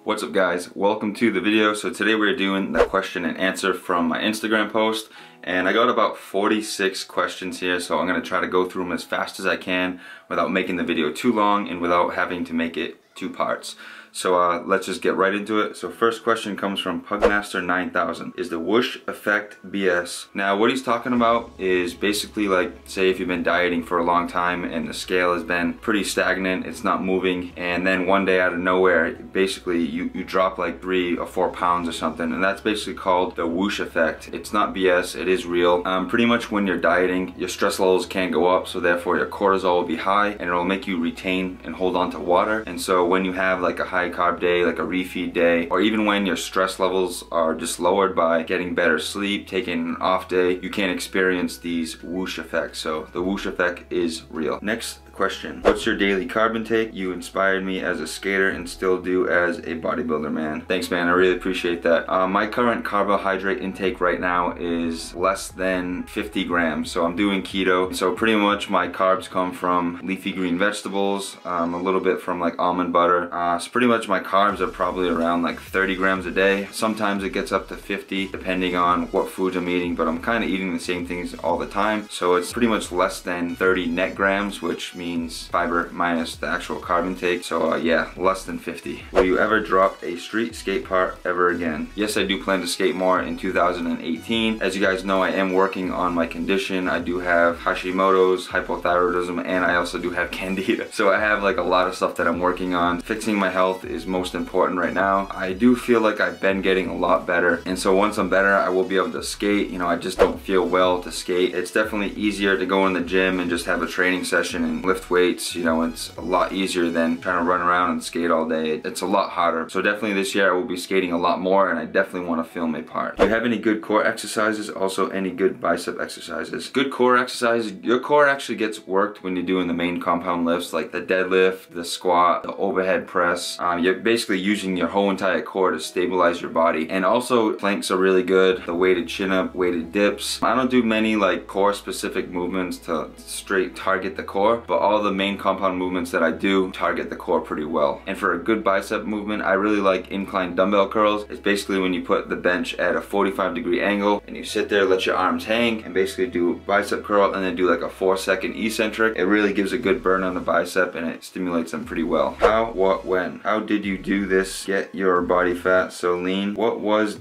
What's up guys, welcome to the video. So today we're doing the question and answer from my Instagram post, and I got about 46 questions here, so I'm going to try to go through them as fast as I can without making the video too long and without having to make it two parts. So let's just get right into it. So first question comes from Pugmaster9000. Is the whoosh effect BS? Now what he's talking about is basically like, say if you've been dieting for a long time and the scale has been pretty stagnant, it's not moving, and then one day out of nowhere basically you drop like 3 or 4 pounds or something, and that's basically called the whoosh effect. It's not BS, it is real. Pretty much when you're dieting, your stress levels can go up, so therefore your cortisol will be high and it'll make you retain and hold on to water. And so when you have like a high carb day, like a refeed day, or even when your stress levels are just lowered by getting better sleep, taking an off day, you can experience these whoosh effects. So the whoosh effect is real. Next question. What's your daily carb intake? You inspired me as a skater and still do as a bodybuilder, man. Thanks, man. I really appreciate that. My current carbohydrate intake right now is less than 50 grams. So I'm doing keto. So pretty much my carbs come from leafy green vegetables, a little bit from like almond butter. So pretty much my carbs are probably around like 30 grams a day. Sometimes it gets up to 50 depending on what foods I'm eating, but I'm kind of eating the same things all the time. So it's pretty much less than 30 net grams, which means fiber minus the actual carb intake. So yeah, less than 50. Will you ever drop a street skate part ever again? Yes, I do plan to skate more in 2018. As you guys know, I am working on my condition. I do have Hashimoto's, hypothyroidism, and I also do have Candida. So I have like a lot of stuff that I'm working on. Fixing my health is most important right now. I do feel like I've been getting a lot better, and so once I'm better, I will be able to skate. You know, I just don't feel well to skate. It's definitely easier to go in the gym and just have a training session and lift weights. You know, it's a lot easier than trying to run around and skate all day. It's a lot harder. So definitely this year I will be skating a lot more, and I definitely want to film a part. Do you have any good core exercises? Also any good bicep exercises? Good core exercises. Your core actually gets worked when you're doing the main compound lifts like the deadlift, the squat, the overhead press. You're basically using your whole entire core to stabilize your body. And also planks are really good. The weighted chin up, weighted dips. I don't do many like core specific movements to straight target the core, but all the main compound movements that I do target the core pretty well. And for a good bicep movement, I really like incline dumbbell curls. It's basically when you put the bench at a 45-degree angle and you sit there, let your arms hang, and basically do bicep curl and then do like a 4-second eccentric. It really gives a good burn on the bicep and it stimulates them pretty well. How, what, when? How did you do this? Get your body fat so lean?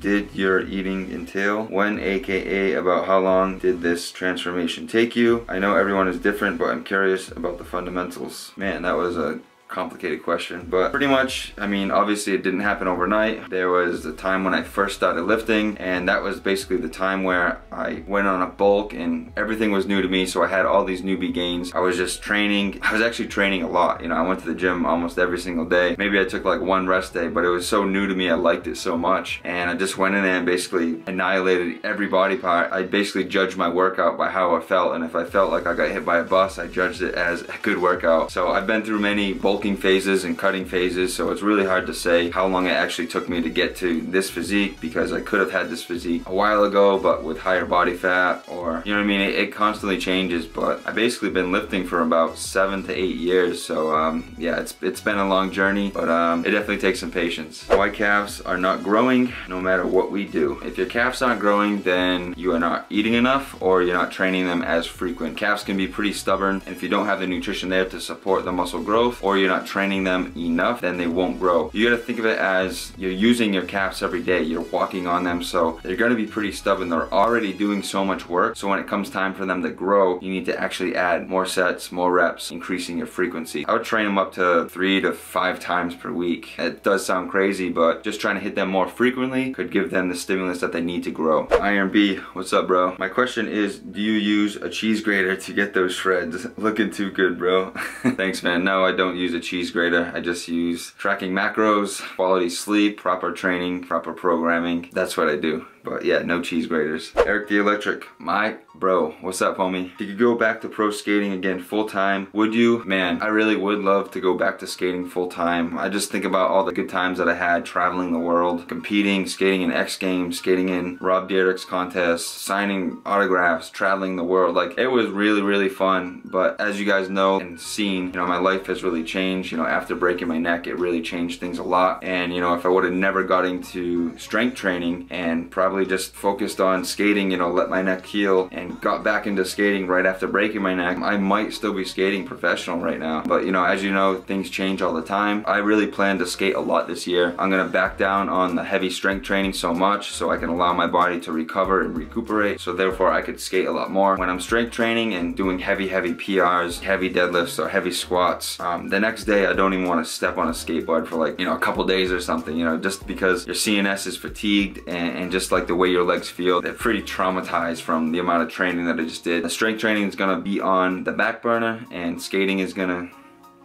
Did your eating entail? When, aka about how long did this transformation take you? I know everyone is different, but I'm curious about the fundamentals. Man, that was a complicated question, but pretty much, I mean, obviously it didn't happen overnight. There was the time when I first started lifting, and that was basically the time where I went on a bulk and everything was new to me, so I had all these newbie gains. I was just training. I was actually training a lot. You know, I went to the gym almost every single day. Maybe I took like one rest day, but it was so new to me. I liked it so much, and I just went in there and basically annihilated every body part. I basically judged my workout by how I felt, and if I felt like I got hit by a bus, I judged it as a good workout. So I've been through many bulk phases and cutting phases, so it's really hard to say how long it actually took me to get to this physique, because I could have had this physique a while ago but with higher body fat, or you know what I mean, it constantly changes. But I've basically been lifting for about 7 to 8 years, so yeah, it's been a long journey, but it definitely takes some patience. Why calves are not growing no matter what we do? If your calves aren't growing, then you are not eating enough or you're not training them as frequent. Calves can be pretty stubborn, and if you don't have the nutrition there to support the muscle growth, or you're not training them enough, then they won't grow. You gotta think of it as you're using your calves every day. You're walking on them, so they're gonna be pretty stubborn. They're already doing so much work, so when it comes time for them to grow, you need to actually add more sets, more reps, increasing your frequency. I would train them up to 3 to 5 times per week. It does sound crazy, but just trying to hit them more frequently could give them the stimulus that they need to grow. Iron B, what's up, bro? My question is, do you use a cheese grater to get those shreds? Looking too good, bro. Thanks, man. No, I don't use a cheese grater. I just use tracking macros, quality sleep, proper training, proper programming. That's what I do. But yeah, no cheese graters. Eric the Electric, my bro, what's up, homie? If you could go back to pro skating again full time, would you? Man, I really would love to go back to skating full time. I just think about all the good times that I had traveling the world, competing, skating in X Games, skating in Rob Dyrdek's contests, signing autographs, traveling the world. Like, it was really, really fun. But as you guys know and seen, you know, my life has really changed. You know, after breaking my neck, it really changed things a lot. And you know, if I would have never got into strength training and probably just focused on skating, you know, let my neck heal and got back into skating right after breaking my neck, I might still be skating professional right now. But you know, as you know, things change all the time. I really plan to skate a lot this year. I'm gonna back down on the heavy strength training so much so I can allow my body to recover and recuperate, so therefore I could skate a lot more. When I'm strength training and doing heavy PRs, heavy deadlifts or heavy squats, the next day I don't even want to step on a skateboard for like, you know, a couple days or something, you know, just because your CNS is fatigued and just like the way your legs feel, they're pretty traumatized from the amount of training that I just did. The strength training is gonna be on the back burner and skating is gonna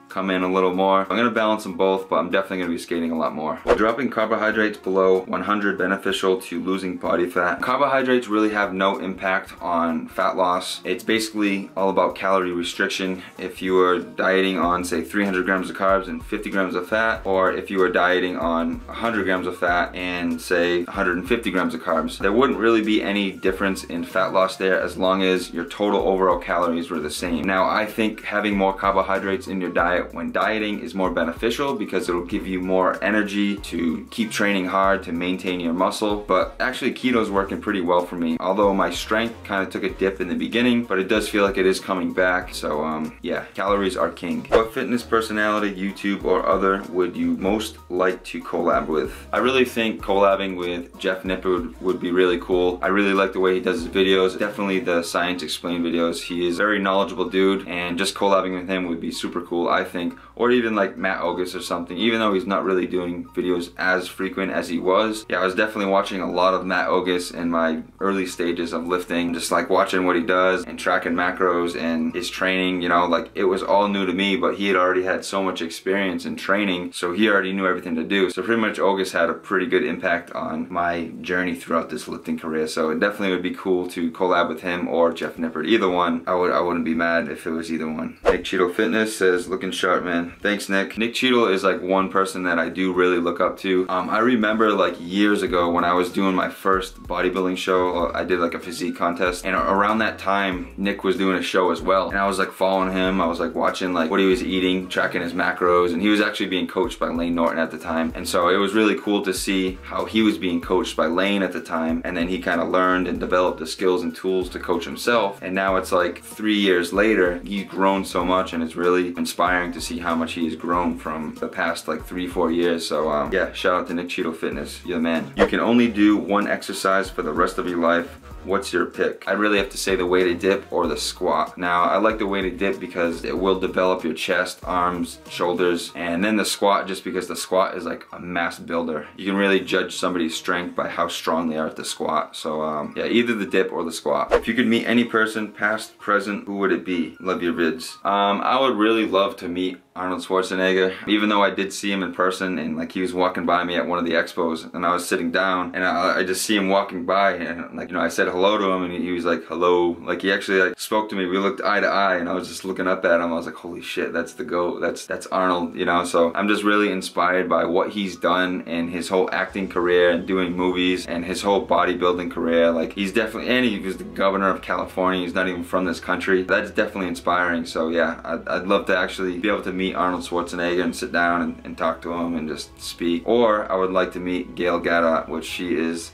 come in a little more. I'm gonna balance them both, but I'm definitely gonna be skating a lot more. While dropping carbohydrates below 100 beneficial to losing body fat, carbohydrates really have no impact on fat loss. It's basically all about calorie restriction. If you are dieting on say 300 grams of carbs and 50 grams of fat, or if you are dieting on 100 grams of fat and say 150 grams of carbs, there wouldn't really be any difference in fat loss there as long as your total overall calories were the same. Now, I think having more carbohydrates in your diet when dieting is more beneficial because it'll give you more energy to keep training hard to maintain your muscle. But actually keto's working pretty well for me, although my strength kind of took a dip in the beginning, but it does feel like it is coming back. So yeah, calories are king. What fitness personality, YouTube or other, would you most like to collab with? I really think collabing with Jeff Nippard would be really cool. I really like the way he does his videos, definitely the Science Explained videos. He is a very knowledgeable dude, and just collabing with him would be super cool, I think. Or even like Matt Ogus or something, even though he's not really doing videos as frequent as he was. Yeah, I was definitely watching a lot of Matt Ogus in my early stages of lifting, just like watching what he does and tracking macros and his training, you know, like it was all new to me, but he had already had so much experience in training, so he already knew everything to do. So pretty much Ogus had a pretty good impact on my journey throughout this lifting career. So it definitely would be cool to collab with him or Jeff Nippard. Either one, I wouldn't be mad if it was either one. Nick Cheeto Fitness says, looking sharp, man. Thanks, Nick. Nick Cheeto is like one person that I do really look up to. I remember like years ago when I was doing my first bodybuilding show, I did like a physique contest, and around that time Nick was doing a show as well, and I was like following him. I was like watching like what he was eating, tracking his macros, and he was actually being coached by Lane Norton at the time, and so it was really cool to see how he was being coached by Lane at the time, and then he kind of learned and developed the skills and tools to coach himself. And now it's like 3 years later, he's grown so much, and it's really inspiring to see how much he has grown from the past like 3-4 years. So yeah, shout out to Nick Cheeto Fitness, you're the man. You can only do one exercise for the rest of your life. What's your pick? I really have to say the weighted dip or the squat. Now, I like the weighted dip because it will develop your chest, arms, shoulders, and then the squat just because the squat is like a mass builder. You can really judge somebody's strength by how strong they are at the squat. So yeah, either the dip or the squat. If you could meet any person, past, present, who would it be? Love your vids. I would really love to meet Arnold Schwarzenegger, even though I did see him in person, and like he was walking by me at one of the expos, and I was sitting down, and I just see him walking by, and like, you know, I said hello to him, and he was like, hello. Like, he actually like spoke to me. We looked eye to eye, and I was just looking up at him. I was like, holy shit, that's the GOAT. That's Arnold, you know. So I'm just really inspired by what he's done in his whole acting career and doing movies and his whole bodybuilding career. Like, he's definitely, and he was the governor of California. He's not even from this country. That's definitely inspiring. So yeah, I'd love to actually be able to meet Arnold Schwarzenegger and sit down and talk to him and just speak. Or I would like to meet Gail Gadot, which she is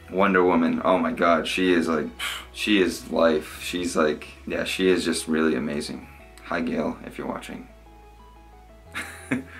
Wonder Woman. Oh my god, she is like, she is life. She's like, yeah, she is just really amazing. Hi Gail, if you're watching.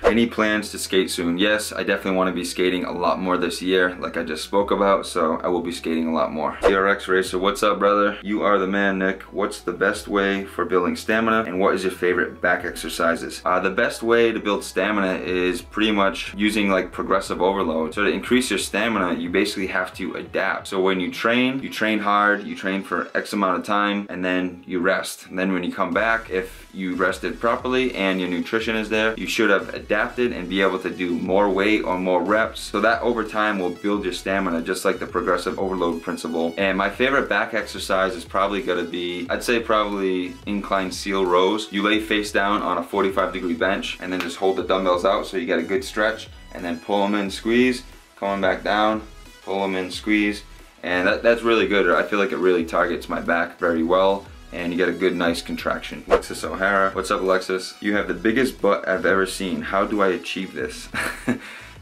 Any plans to skate soon? Yes, I definitely want to be skating a lot more this year, like I just spoke about, so I will be skating a lot more. TRX Racer, what's up, brother? You are the man, Nick. What's the best way for building stamina, and what is your favorite back exercises? The best way to build stamina is pretty much using like progressive overload. So to increase your stamina, you basically have to adapt. So when you train hard, you train for X amount of time, and then you rest. And then when you come back, if you rested properly and your nutrition is there, you should have adapted and be able to do more weight or more reps. So that over time will build your stamina, just like the progressive overload principle. And my favorite back exercise is probably gonna be, I'd say probably incline seal rows. You lay face down on a 45-degree bench and then just hold the dumbbells out so you get a good stretch, and then pull them in, squeeze, coming back down, pull them in, squeeze. And that's really good. I feel like it really targets my back very well, and you get a good nice contraction. Alexis O'Hara, what's up Alexis? You have the biggest butt I've ever seen. How do I achieve this?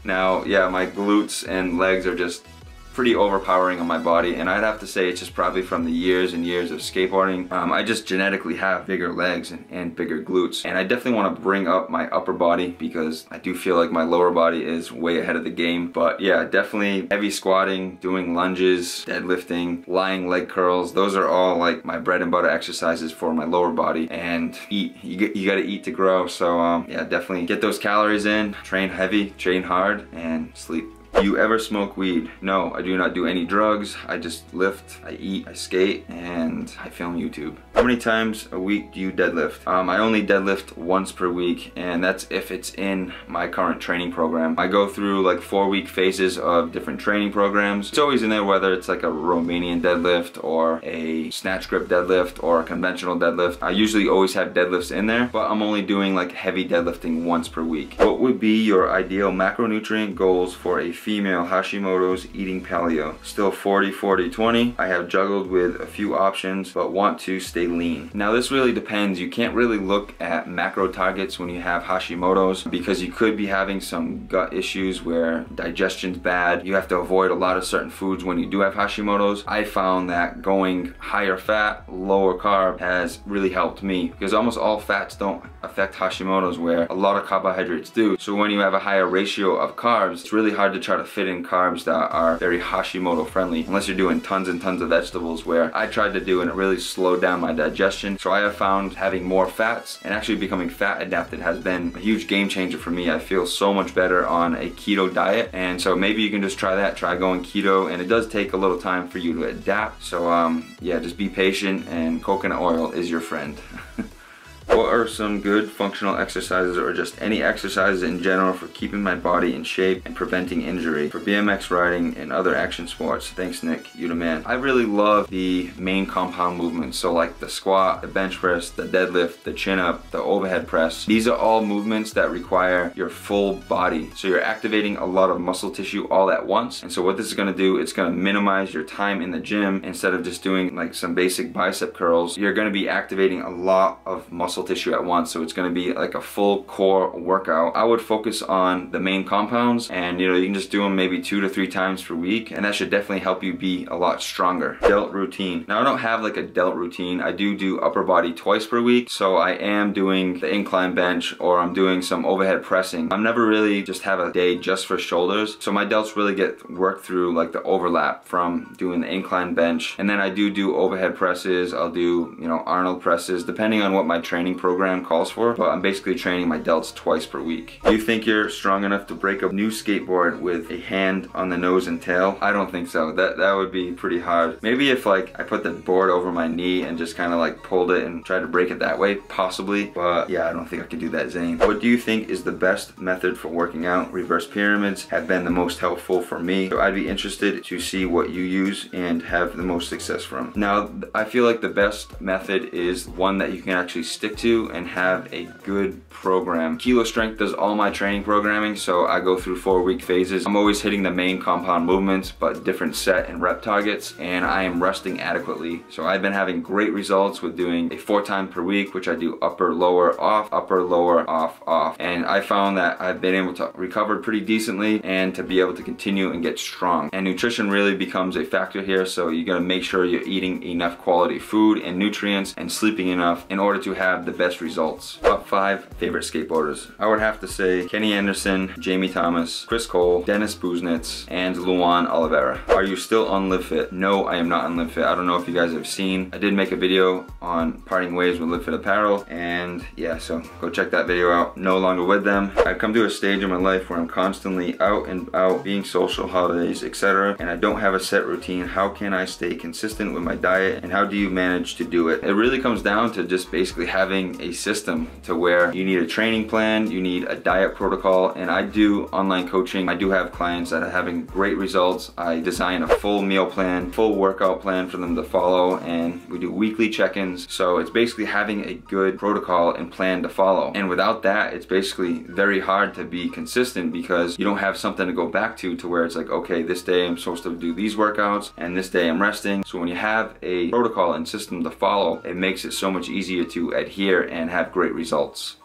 Now, yeah, my glutes and legs are just pretty overpowering on my body, and I'd have to say it's just probably from the years and years of skateboarding. I just genetically have bigger legs and bigger glutes, and I definitely want to bring up my upper body because I do feel like my lower body is way ahead of the game. But yeah, definitely heavy squatting, doing lunges, deadlifting, lying leg curls, those are all like my bread and butter exercises for my lower body. And eat, you gotta eat to grow. So yeah, definitely get those calories in, train heavy, train hard, and sleep. Do you ever smoke weed? No, I do not do any drugs. I just lift, I eat, I skate, and I film YouTube. How many times a week do you deadlift? I only deadlift once per week, and that's if it's in my current training program. I go through like 4-week phases of different training programs. It's always in there, whether it's like a Romanian deadlift or a snatch grip deadlift or a conventional deadlift. I usually always have deadlifts in there, but I'm only doing like heavy deadlifting once per week. What would be your ideal macronutrient goals for a female Hashimoto's eating paleo? Still 40-40-20. I have juggled with a few options, but want to stay lean. Now this really depends. You can't really look at macro targets when you have Hashimoto's because you could be having some gut issues where digestion's bad. You have to avoid a lot of certain foods when you do have Hashimoto's. I found that going higher fat, lower carb has really helped me because almost all fats don't affect Hashimoto's where a lot of carbohydrates do. So when you have a higher ratio of carbs, it's really hard to try to fit in carbs that are very Hashimoto friendly unless you're doing tons and tons of vegetables, where I tried to do and it really slowed down my digestion. So I have found having more fats and actually becoming fat adapted has been a huge game changer for me. I feel so much better on a keto diet, and so maybe you can just try that, try going keto, and it does take a little time for you to adapt. So yeah, just be patient, and coconut oil is your friend. What are some good functional exercises or just any exercises in general for keeping my body in shape and preventing injury for BMX riding and other action sports? Thanks Nick, you the man. I really love the main compound movements, so like the squat, the bench press, the deadlift, the chin up, the overhead press. These are all movements that require your full body, so you're activating a lot of muscle tissue all at once. And so what this is going to do, it's going to minimize your time in the gym. Instead of just doing like some basic bicep curls, you're going to be activating a lot of muscle tissue at once, so it's going to be like a full core workout. I would focus on the main compounds, and you know, you can just do them maybe 2 to 3 times per week, and that should definitely help you be a lot stronger. Delt routine. Now I don't have like a delt routine. I do upper body twice per week, so I am doing the incline bench or I'm doing some overhead pressing. I'm never really just have a day just for shoulders, so my delts really get worked through like the overlap from doing the incline bench, and then I do overhead presses. I'll do, you know, Arnold presses depending on what my training program calls for, but I'm basically training my delts twice per week. Do you think you're strong enough to break a new skateboard with a hand on the nose and tail? I don't think so. That would be pretty hard. Maybe if like I put the board over my knee and just kind of like pulled it and tried to break it that way, possibly, but yeah, I don't think I could do that, Zane. What do you think is the best method for working out? Reverse pyramids have been the most helpful for me, so I'd be interested to see what you use and have the most success from. Now I feel like the best method is one that you can actually stick to and have a good program. Kilo Strength does all my training programming, so I go through 4-week phases. I'm always hitting the main compound movements, but different set and rep targets, and I am resting adequately. So I've been having great results with doing a 4 times per week, which I do upper, lower, off, upper, lower, off, off. And I found that I've been able to recover pretty decently and to be able to continue and get strong. And nutrition really becomes a factor here, so you gotta make sure you're eating enough quality food and nutrients and sleeping enough in order to have the best results. Top 5 favorite skateboarders. I would have to say Kenny Anderson, Jamie Thomas, Chris Cole, Dennis Buznitz, and Luan Oliveira. Are you still on Live Fit? No, I am not on Live Fit. I don't know if you guys have seen. I did make a video on parting ways with Live Fit Apparel, and yeah, so go check that video out. No longer with them. I've come to a stage in my life where I'm constantly out and out, being social, holidays, etc., and I don't have a set routine. How can I stay consistent with my diet, and how do you manage to do it? It really comes down to just basically having having a system to where you need a training plan, you need a diet protocol, and I do online coaching. I do have clients that are having great results. I design a full meal plan, full workout plan for them to follow, and we do weekly check-ins. So it's basically having a good protocol and plan to follow. And without that, it's basically very hard to be consistent because you don't have something to go back to where it's like, okay, this day I'm supposed to do these workouts and this day I'm resting. So when you have a protocol and system to follow, it makes it so much easier to adhere and have great results.